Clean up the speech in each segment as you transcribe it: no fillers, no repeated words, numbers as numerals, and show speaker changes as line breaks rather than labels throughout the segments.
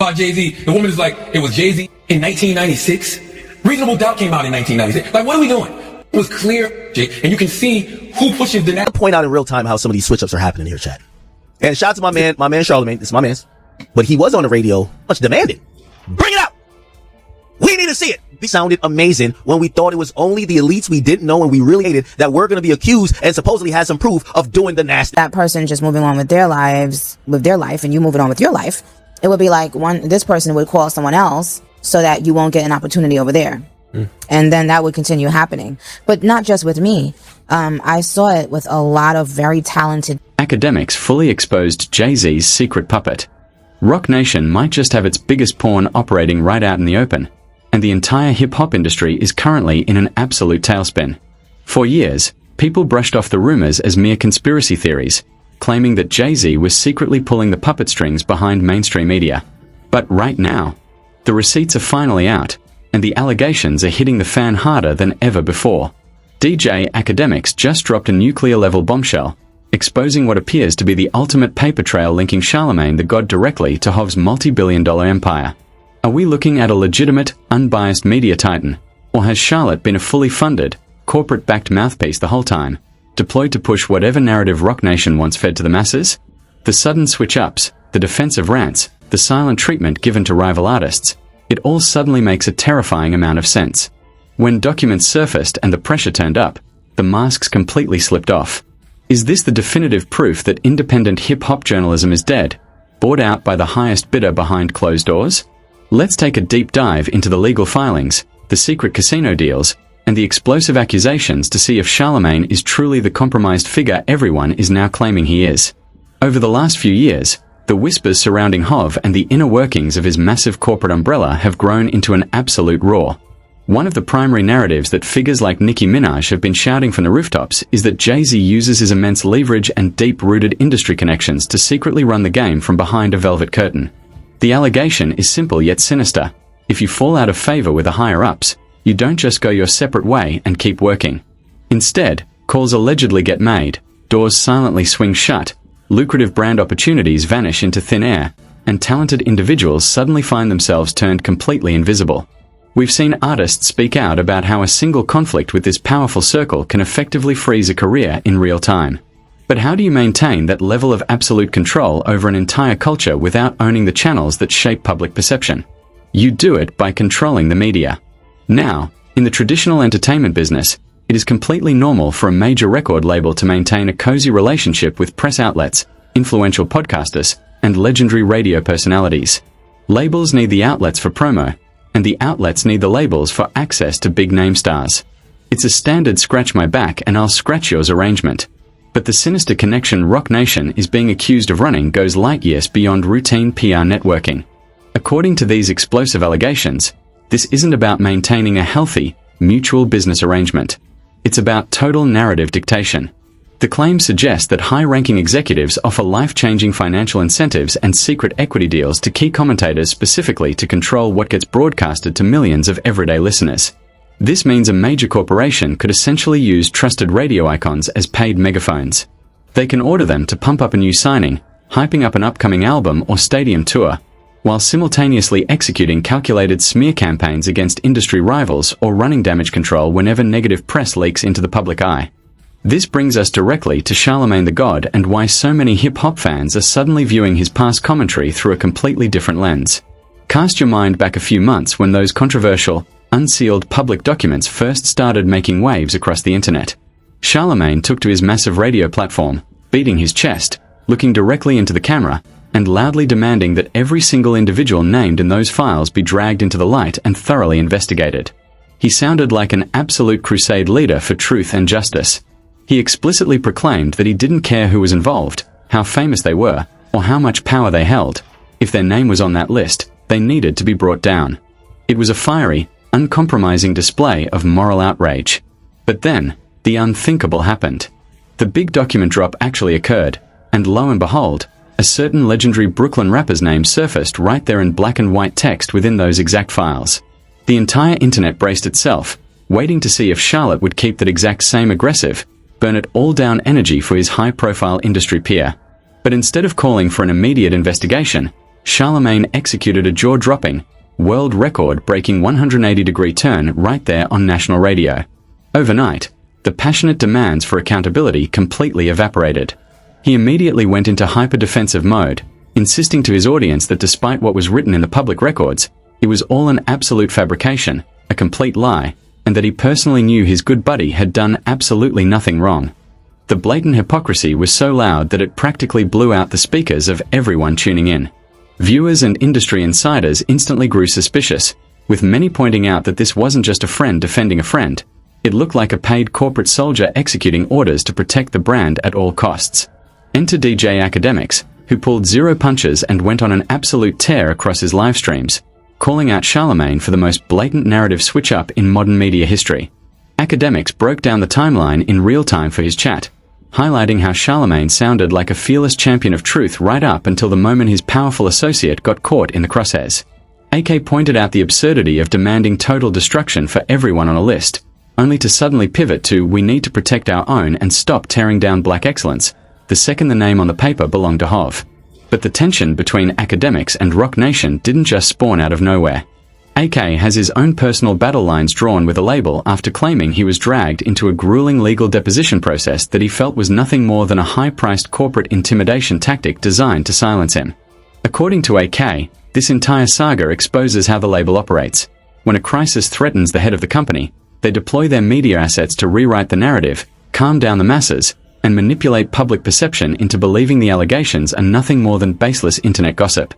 about Jay-Z. The woman is like, it was Jay-Z in 1996. Reasonable Doubt came out in 1996. Like, what are we doing? It was clear, Jay, and you can see who pushes the next.
Point out in real time how some of these switch-ups are happening here, chat. And shout out to my man Charlamagne. It's my man's. But he was on the radio, much demanded. Bring it out! We need to see it! We sounded amazing when we thought it was only the elites we didn't know and we really hated that were going to be accused and supposedly had some proof of doing the nasty.
That person just moving on with their lives, with their life, and you moving on with your life. It would be like this person would call someone else so that you won't get an opportunity over there. And then that would continue happening. But not just with me. I saw it with a lot of very talented.
Akademiks fully exposed Jay-Z's secret puppet. Rock Nation might just have its biggest pawn operating right out in the open, and the entire hip-hop industry is currently in an absolute tailspin. For years, people brushed off the rumors as mere conspiracy theories, claiming that Jay-Z was secretly pulling the puppet strings behind mainstream media. But right now, the receipts are finally out, and the allegations are hitting the fan harder than ever before. DJ Akademiks just dropped a nuclear-level bombshell, exposing what appears to be the ultimate paper trail linking Charlamagne the God directly to Hov's multi-billion-dollar empire. Are we looking at a legitimate, unbiased media titan, or has Charlotte been a fully funded, corporate-backed mouthpiece the whole time, deployed to push whatever narrative Rock Nation wants fed to the masses? The sudden switch-ups, the defensive rants, the silent treatment given to rival artists, it all suddenly makes a terrifying amount of sense. When documents surfaced and the pressure turned up, the masks completely slipped off. Is this the definitive proof that independent hip-hop journalism is dead, bought out by the highest bidder behind closed doors? Let's take a deep dive into the legal filings, the secret casino deals, and the explosive accusations to see if Charlamagne is truly the compromised figure everyone is now claiming he is. Over the last few years, the whispers surrounding Hov and the inner workings of his massive corporate umbrella have grown into an absolute roar. One of the primary narratives that figures like Nicki Minaj have been shouting from the rooftops is that Jay-Z uses his immense leverage and deep-rooted industry connections to secretly run the game from behind a velvet curtain. The allegation is simple yet sinister. If you fall out of favor with the higher-ups, you don't just go your separate way and keep working. Instead, calls allegedly get made, doors silently swing shut, lucrative brand opportunities vanish into thin air, and talented individuals suddenly find themselves turned completely invisible. We've seen artists speak out about how a single conflict with this powerful circle can effectively freeze a career in real time. But how do you maintain that level of absolute control over an entire culture without owning the channels that shape public perception? You do it by controlling the media. Now, in the traditional entertainment business, it is completely normal for a major record label to maintain a cozy relationship with press outlets, influential podcasters, and legendary radio personalities. Labels need the outlets for promo, and the outlets need the labels for access to big-name stars. It's a standard scratch my back and I'll scratch yours arrangement. But the sinister connection Rock Nation is being accused of running goes light years beyond routine PR networking. According to these explosive allegations, this isn't about maintaining a healthy, mutual business arrangement. It's about total narrative dictation. The claims suggest that high-ranking executives offer life-changing financial incentives and secret equity deals to key commentators specifically to control what gets broadcasted to millions of everyday listeners. This means a major corporation could essentially use trusted radio icons as paid megaphones. They can order them to pump up a new signing, hyping up an upcoming album or stadium tour, while simultaneously executing calculated smear campaigns against industry rivals or running damage control whenever negative press leaks into the public eye. This brings us directly to Charlamagne the God and why so many hip-hop fans are suddenly viewing his past commentary through a completely different lens. Cast your mind back a few months when those controversial, unsealed public documents first started making waves across the internet. Charlamagne took to his massive radio platform, beating his chest, looking directly into the camera, and loudly demanding that every single individual named in those files be dragged into the light and thoroughly investigated. He sounded like an absolute crusade leader for truth and justice. He explicitly proclaimed that he didn't care who was involved, how famous they were, or how much power they held. If their name was on that list, they needed to be brought down. It was a fiery, uncompromising display of moral outrage. But then, the unthinkable happened. The big document drop actually occurred, and lo and behold, a certain legendary Brooklyn rapper's name surfaced right there in black and white text within those exact files. The entire internet braced itself, waiting to see if Charlotte would keep that exact same aggressive, burn it all down energy for his high-profile industry peer. But instead of calling for an immediate investigation, Charlamagne executed a jaw-dropping, world record-breaking 180-degree turn right there on national radio. Overnight, the passionate demands for accountability completely evaporated. He immediately went into hyper-defensive mode, insisting to his audience that despite what was written in the public records, it was all an absolute fabrication, a complete lie, and that he personally knew his good buddy had done absolutely nothing wrong. The blatant hypocrisy was so loud that it practically blew out the speakers of everyone tuning in. Viewers and industry insiders instantly grew suspicious, with many pointing out that this wasn't just a friend defending a friend. It looked like a paid corporate soldier executing orders to protect the brand at all costs. Enter DJ Akademiks, who pulled zero punches and went on an absolute tear across his live streams, calling out Charlamagne for the most blatant narrative switch-up in modern media history. Akademiks broke down the timeline in real time for his chat, highlighting how Charlamagne sounded like a fearless champion of truth right up until the moment his powerful associate got caught in the crosshairs. AK pointed out the absurdity of demanding total destruction for everyone on a list, only to suddenly pivot to "we need to protect our own and stop tearing down black excellence," the second the name on the paper belonged to Hov. But the tension between Akademiks and Rock Nation didn't just spawn out of nowhere. AK has his own personal battle lines drawn with a label after claiming he was dragged into a grueling legal deposition process that he felt was nothing more than a high-priced corporate intimidation tactic designed to silence him. According to AK, this entire saga exposes how the label operates. When a crisis threatens the head of the company, they deploy their media assets to rewrite the narrative, calm down the masses, and manipulate public perception into believing the allegations are nothing more than baseless internet gossip.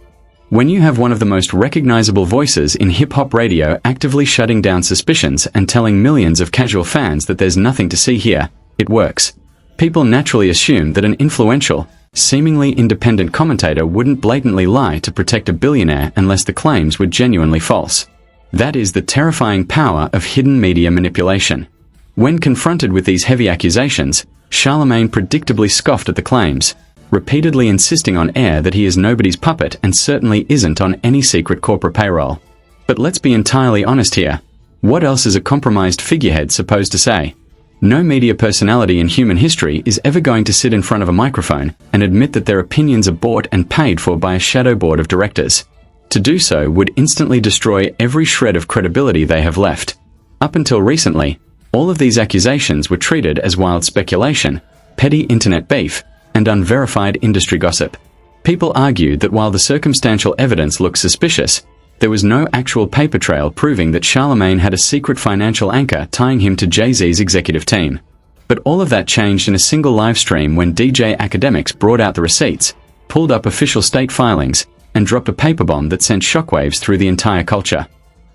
When you have one of the most recognizable voices in hip-hop radio actively shutting down suspicions and telling millions of casual fans that there's nothing to see here, it works. People naturally assume that an influential, seemingly independent commentator wouldn't blatantly lie to protect a billionaire unless the claims were genuinely false. That is the terrifying power of hidden media manipulation. When confronted with these heavy accusations, Charlamagne predictably scoffed at the claims, repeatedly insisting on air that he is nobody's puppet and certainly isn't on any secret corporate payroll. But let's be entirely honest here. What else is a compromised figurehead supposed to say? No media personality in human history is ever going to sit in front of a microphone and admit that their opinions are bought and paid for by a shadow board of directors. To do so would instantly destroy every shred of credibility they have left. Up until recently, all of these accusations were treated as wild speculation, petty internet beef, and unverified industry gossip. People argued that while the circumstantial evidence looked suspicious, there was no actual paper trail proving that Charlamagne had a secret financial anchor tying him to Jay-Z's executive team. But all of that changed in a single live stream when DJ Akademiks brought out the receipts, pulled up official state filings, and dropped a paper bomb that sent shockwaves through the entire culture.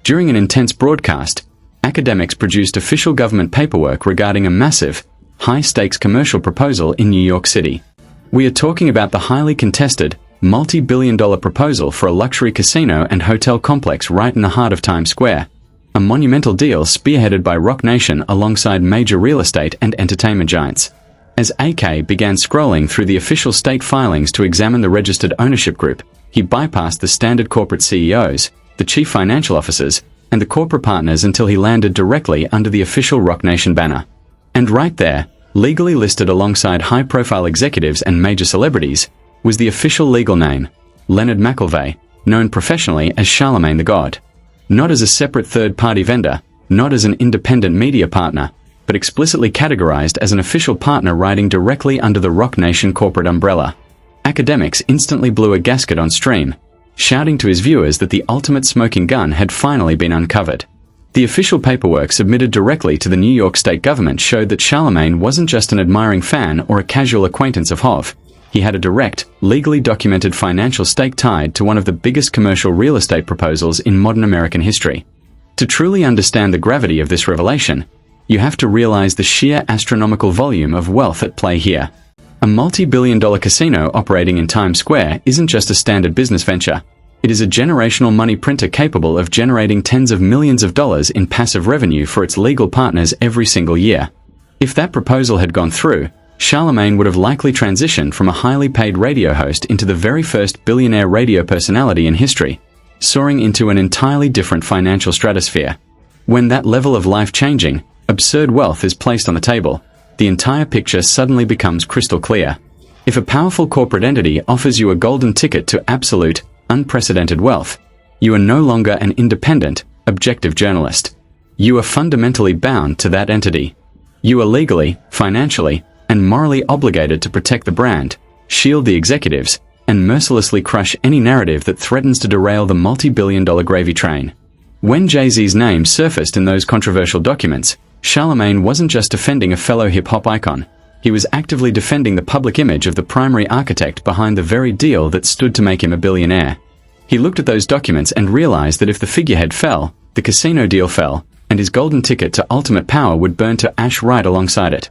During an intense broadcast, Akademiks produced official government paperwork regarding a massive, high-stakes commercial proposal in New York City. We are talking about the highly contested, multi-billion-dollar proposal for a luxury casino and hotel complex right in the heart of Times Square, a monumental deal spearheaded by Rock Nation alongside major real estate and entertainment giants. As AK began scrolling through the official state filings to examine the registered ownership group, he bypassed the standard corporate CEOs, the chief financial officers, and the corporate partners until he landed directly under the official Rock Nation banner. And right there, legally listed alongside high-profile executives and major celebrities, was the official legal name, Leonard McIlvey, known professionally as Charlamagne the God. Not as a separate third-party vendor, not as an independent media partner, but explicitly categorized as an official partner riding directly under the Rock Nation corporate umbrella. Akademiks instantly blew a gasket on stream, shouting to his viewers that the ultimate smoking gun had finally been uncovered. The official paperwork submitted directly to the New York state government showed that Charlamagne wasn't just an admiring fan or a casual acquaintance of Hov. He had a direct, legally documented financial stake tied to one of the biggest commercial real estate proposals in modern American history. To truly understand the gravity of this revelation, you have to realize the sheer astronomical volume of wealth at play here. A multi-billion-dollar casino operating in Times Square isn't just a standard business venture. It is a generational money printer capable of generating tens of millions of dollars in passive revenue for its legal partners every single year. If that proposal had gone through, Charlamagne would have likely transitioned from a highly paid radio host into the very first billionaire radio personality in history, soaring into an entirely different financial stratosphere. When that level of life-changing, absurd wealth is placed on the table, the entire picture suddenly becomes crystal clear. If a powerful corporate entity offers you a golden ticket to absolute, unprecedented wealth, you are no longer an independent, objective journalist. You are fundamentally bound to that entity. You are legally, financially, and morally obligated to protect the brand, shield the executives, and mercilessly crush any narrative that threatens to derail the multi-billion-dollar gravy train. When Jay-Z's name surfaced in those controversial documents, Charlamagne wasn't just defending a fellow hip-hop icon. He was actively defending the public image of the primary architect behind the very deal that stood to make him a billionaire. He looked at those documents and realized that if the figurehead fell, the casino deal fell, and his golden ticket to ultimate power would burn to ash right alongside it.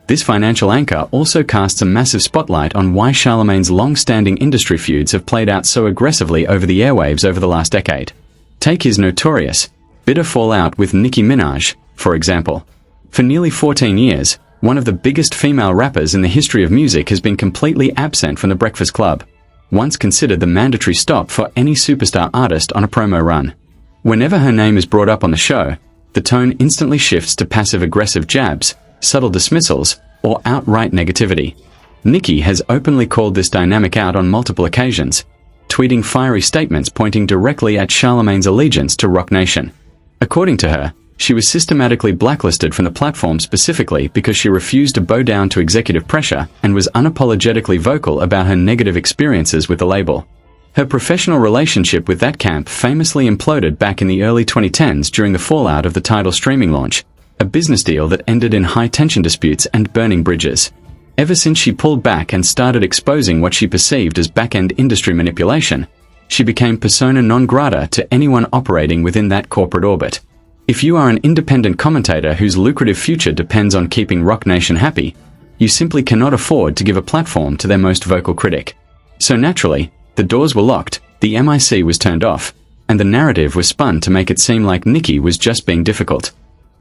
This financial anchor also casts a massive spotlight on why Charlamagne's long-standing industry feuds have played out so aggressively over the airwaves over the last decade. Take his notorious, bitter fallout with Nicki Minaj, for example. For nearly 14 years, one of the biggest female rappers in the history of music has been completely absent from the Breakfast Club, once considered the mandatory stop for any superstar artist on a promo run. Whenever her name is brought up on the show, the tone instantly shifts to passive-aggressive jabs, subtle dismissals, or outright negativity. Nicki has openly called this dynamic out on multiple occasions, tweeting fiery statements pointing directly at Charlamagne's allegiance to Roc Nation. According to her, she was systematically blacklisted from the platform specifically because she refused to bow down to executive pressure and was unapologetically vocal about her negative experiences with the label. Her professional relationship with that camp famously imploded back in the early 2010s during the fallout of the Tidal streaming launch, a business deal that ended in high-tension disputes and burning bridges. Ever since she pulled back and started exposing what she perceived as back-end industry manipulation, she became persona non grata to anyone operating within that corporate orbit. If you are an independent commentator whose lucrative future depends on keeping Roc Nation happy, you simply cannot afford to give a platform to their most vocal critic. So naturally, the doors were locked, the MIC was turned off, and the narrative was spun to make it seem like Nicki was just being difficult.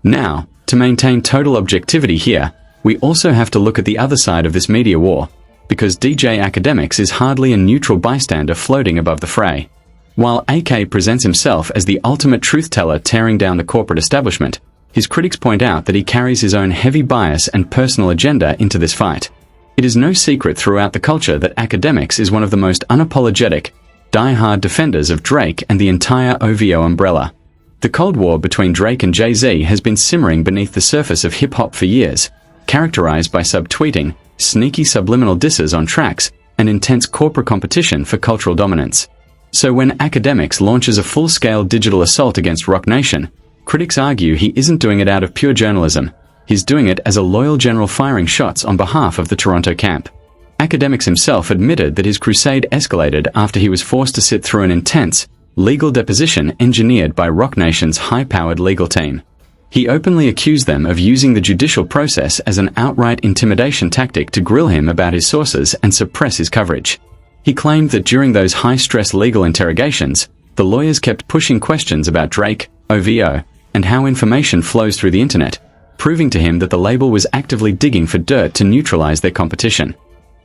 Now, to maintain total objectivity here, we also have to look at the other side of this media war, because DJ Akademiks is hardly a neutral bystander floating above the fray. While AK presents himself as the ultimate truth-teller tearing down the corporate establishment, his critics point out that he carries his own heavy bias and personal agenda into this fight. It is no secret throughout the culture that Akademiks is one of the most unapologetic, die-hard defenders of Drake and the entire OVO umbrella. The Cold War between Drake and Jay-Z has been simmering beneath the surface of hip-hop for years, characterized by subtweeting, sneaky subliminal disses on tracks, and intense corporate competition for cultural dominance. So when Akademiks launches a full-scale digital assault against Roc Nation, critics argue he isn't doing it out of pure journalism. He's doing it as a loyal general firing shots on behalf of the Toronto camp. Akademiks himself admitted that his crusade escalated after he was forced to sit through an intense, legal deposition engineered by Roc Nation's high-powered legal team. He openly accused them of using the judicial process as an outright intimidation tactic to grill him about his sources and suppress his coverage. He claimed that during those high-stress legal interrogations, the lawyers kept pushing questions about Drake, OVO, and how information flows through the internet, proving to him that the label was actively digging for dirt to neutralize their competition.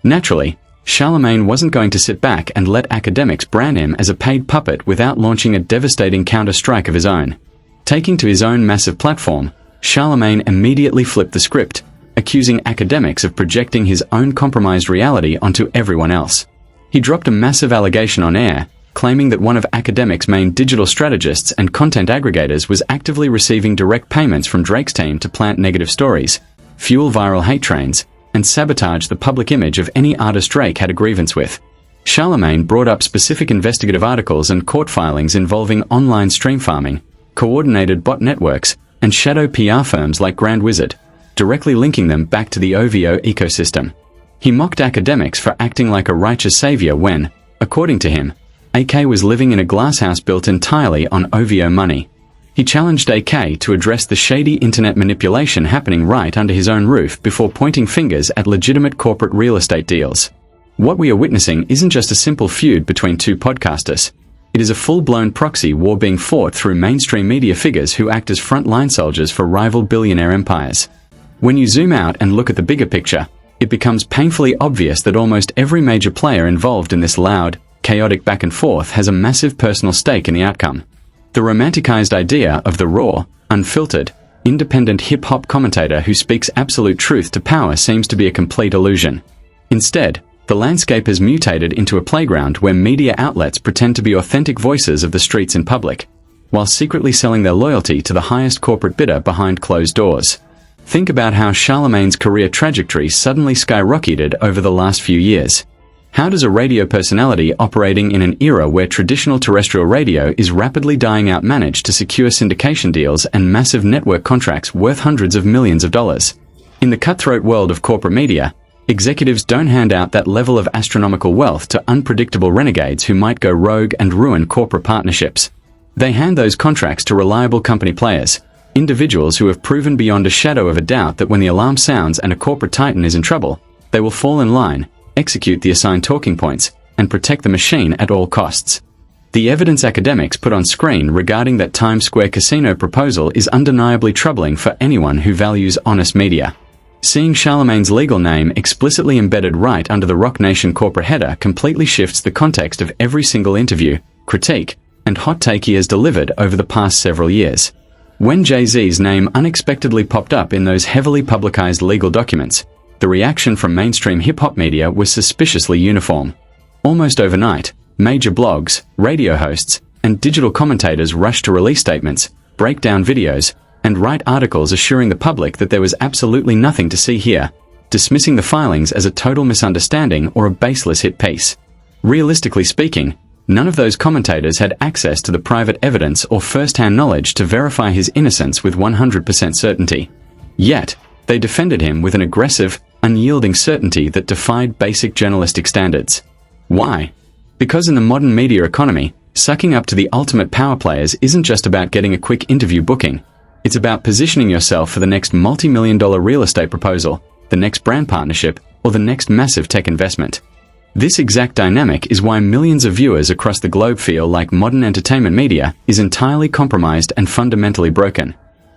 Naturally, Charlamagne wasn't going to sit back and let Akademiks brand him as a paid puppet without launching a devastating counter-strike of his own. Taking to his own massive platform, Charlamagne immediately flipped the script, accusing Akademiks of projecting his own compromised reality onto everyone else. He dropped a massive allegation on air, claiming that one of Akademiks' main digital strategists and content aggregators was actively receiving direct payments from Drake's team to plant negative stories, fuel viral hate trains, and sabotage the public image of any artist Drake had a grievance with. Charlamagne brought up specific investigative articles and court filings involving online stream farming, coordinated bot networks, and shadow PR firms like Grand Wizard, directly linking them back to the OVO ecosystem. He mocked Akademiks for acting like a righteous savior when, according to him, AK was living in a glasshouse built entirely on OVO money. He challenged AK to address the shady internet manipulation happening right under his own roof before pointing fingers at legitimate corporate real estate deals. What we are witnessing isn't just a simple feud between two podcasters. It is a full-blown proxy war being fought through mainstream media figures who act as front-line soldiers for rival billionaire empires. When you zoom out and look at the bigger picture, it becomes painfully obvious that almost every major player involved in this loud, chaotic back and forth has a massive personal stake in the outcome. The romanticized idea of the raw, unfiltered, independent hip-hop commentator who speaks absolute truth to power seems to be a complete illusion. Instead, The landscape has mutated into a playground where media outlets pretend to be authentic voices of the streets in public, while secretly selling their loyalty to the highest corporate bidder behind closed doors. Think about how Charlamagne's career trajectory suddenly skyrocketed over the last few years. How does a radio personality operating in an era where traditional terrestrial radio is rapidly dying out manage to secure syndication deals and massive network contracts worth hundreds of millions of dollars? In the cutthroat world of corporate media, executives don't hand out that level of astronomical wealth to unpredictable renegades who might go rogue and ruin corporate partnerships. They hand those contracts to reliable company players, individuals who have proven beyond a shadow of a doubt that when the alarm sounds and a corporate titan is in trouble, they will fall in line, execute the assigned talking points, and protect the machine at all costs. The evidence Akademiks put on screen regarding that Times Square casino proposal is undeniably troubling for anyone who values honest media. Seeing Charlamagne's legal name explicitly embedded right under the Roc Nation corporate header completely shifts the context of every single interview, critique, and hot take he has delivered over the past several years. When Jay-Z's name unexpectedly popped up in those heavily publicized legal documents, the reaction from mainstream hip-hop media was suspiciously uniform. Almost overnight, major blogs, radio hosts, and digital commentators rushed to release statements, break down videos, and write articles assuring the public that there was absolutely nothing to see here, dismissing the filings as a total misunderstanding or a baseless hit piece. Realistically speaking, none of those commentators had access to the private evidence or first-hand knowledge to verify his innocence with 100% certainty. Yet, they defended him with an aggressive, unyielding certainty that defied basic journalistic standards. Why? Because in the modern media economy, sucking up to the ultimate power players isn't just about getting a quick interview booking. It's about positioning yourself for the next multi-million-dollar real estate proposal, the next brand partnership, or the next massive tech investment. This exact dynamic is why millions of viewers across the globe feel like modern entertainment media is entirely compromised and fundamentally broken.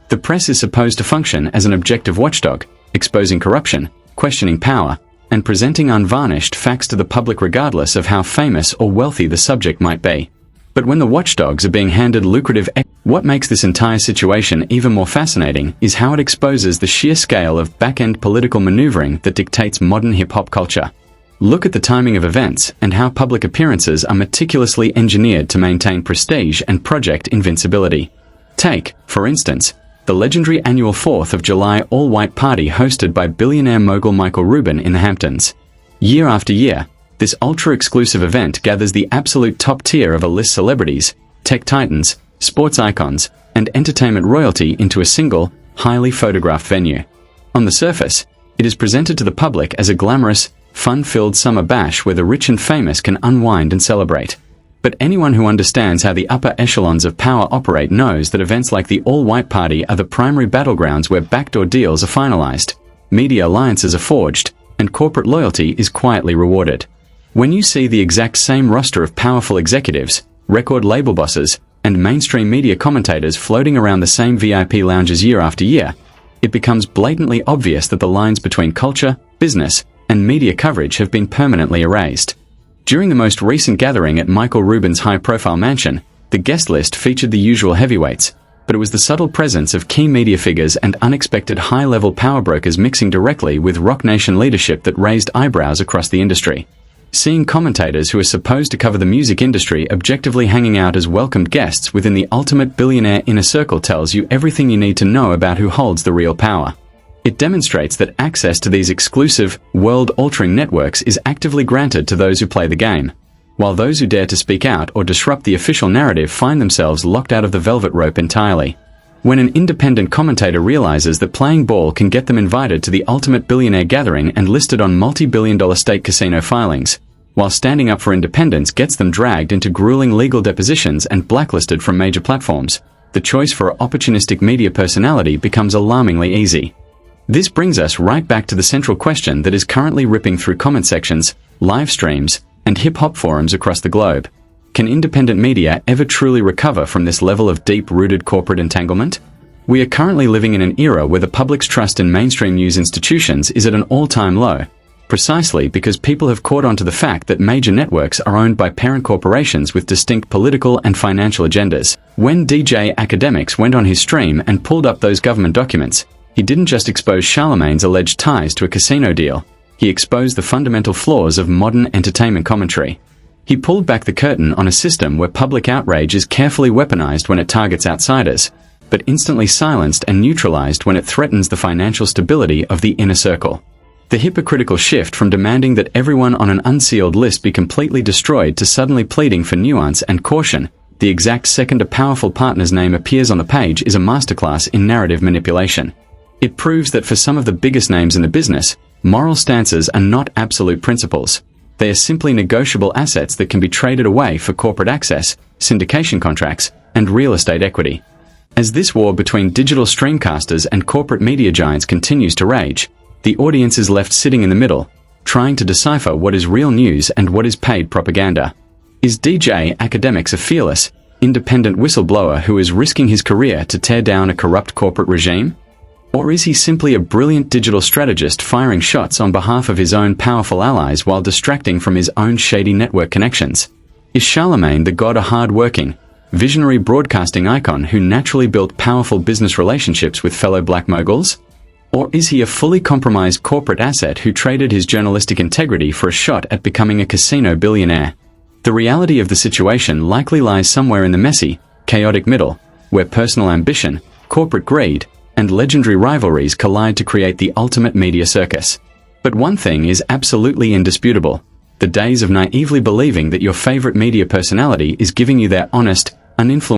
The press is supposed to function as an objective watchdog, exposing corruption, questioning power, and presenting unvarnished facts to the public regardless of how famous or wealthy the subject might be. But when the watchdogs are being handed lucrative what makes this entire situation even more fascinating is how it exposes the sheer scale of back-end political maneuvering that dictates modern hip-hop culture. Look at the timing of events and how public appearances are meticulously engineered to maintain prestige and project invincibility. Take, for instance, the legendary annual 4th of July all-white party hosted by billionaire mogul Michael Rubin in the Hamptons. Year after year, this ultra-exclusive event gathers the absolute top tier of A-list celebrities, tech titans, sports icons, and entertainment royalty into a single, highly photographed venue. On the surface, it is presented to the public as a glamorous, fun-filled summer bash where the rich and famous can unwind and celebrate. But anyone who understands how the upper echelons of power operate knows that events like the all-white party are the primary battlegrounds where backdoor deals are finalized, media alliances are forged, and corporate loyalty is quietly rewarded. When you see the exact same roster of powerful executives, record label bosses, and mainstream media commentators floating around the same VIP lounges year after year, it becomes blatantly obvious that the lines between culture, business, and media coverage have been permanently erased. During the most recent gathering at Michael Rubin's high-profile mansion, the guest list featured the usual heavyweights, but it was the subtle presence of key media figures and unexpected high-level power brokers mixing directly with Roc Nation leadership that raised eyebrows across the industry. Seeing commentators who are supposed to cover the music industry objectively hanging out as welcomed guests within the ultimate billionaire inner circle tells you everything you need to know about who holds the real power. It demonstrates that access to these exclusive, world-altering networks is actively granted to those who play the game, while those who dare to speak out or disrupt the official narrative find themselves locked out of the velvet rope entirely. When an independent commentator realizes that playing ball can get them invited to the ultimate billionaire gathering and listed on multi-billion-dollar state casino filings, while standing up for independence gets them dragged into grueling legal depositions and blacklisted from major platforms, the choice for an opportunistic media personality becomes alarmingly easy. This brings us right back to the central question that is currently ripping through comment sections, live streams, and hip-hop forums across the globe. Can independent media ever truly recover from this level of deep-rooted corporate entanglement? We are currently living in an era where the public's trust in mainstream news institutions is at an all-time low, precisely because people have caught on to the fact that major networks are owned by parent corporations with distinct political and financial agendas. When DJ Akademiks went on his stream and pulled up those government documents, he didn't just expose Charlamagne's alleged ties to a casino deal. he exposed the fundamental flaws of modern entertainment commentary. He pulled back the curtain on a system where public outrage is carefully weaponized when it targets outsiders, but instantly silenced and neutralized when it threatens the financial stability of the inner circle. The hypocritical shift from demanding that everyone on an unsealed list be completely destroyed to suddenly pleading for nuance and caution, the exact second a powerful partner's name appears on the page, is a masterclass in narrative manipulation. It proves that for some of the biggest names in the business, moral stances are not absolute principles. They are simply negotiable assets that can be traded away for corporate access, syndication contracts, and real estate equity. As this war between digital streamcasters and corporate media giants continues to rage, the audience is left sitting in the middle, trying to decipher what is real news and what is paid propaganda. Is DJ Akademiks a fearless, independent whistleblower who is risking his career to tear down a corrupt corporate regime? Or is he simply a brilliant digital strategist firing shots on behalf of his own powerful allies while distracting from his own shady network connections? Is Charlamagne the god of hard-working, visionary broadcasting icon who naturally built powerful business relationships with fellow black moguls? Or is he a fully compromised corporate asset who traded his journalistic integrity for a shot at becoming a casino billionaire? The reality of the situation likely lies somewhere in the messy, chaotic middle, where personal ambition, corporate greed, and legendary rivalries collide to create the ultimate media circus. But one thing is absolutely indisputable: the days of naively believing that your favorite media personality is giving you their honest, uninfluenced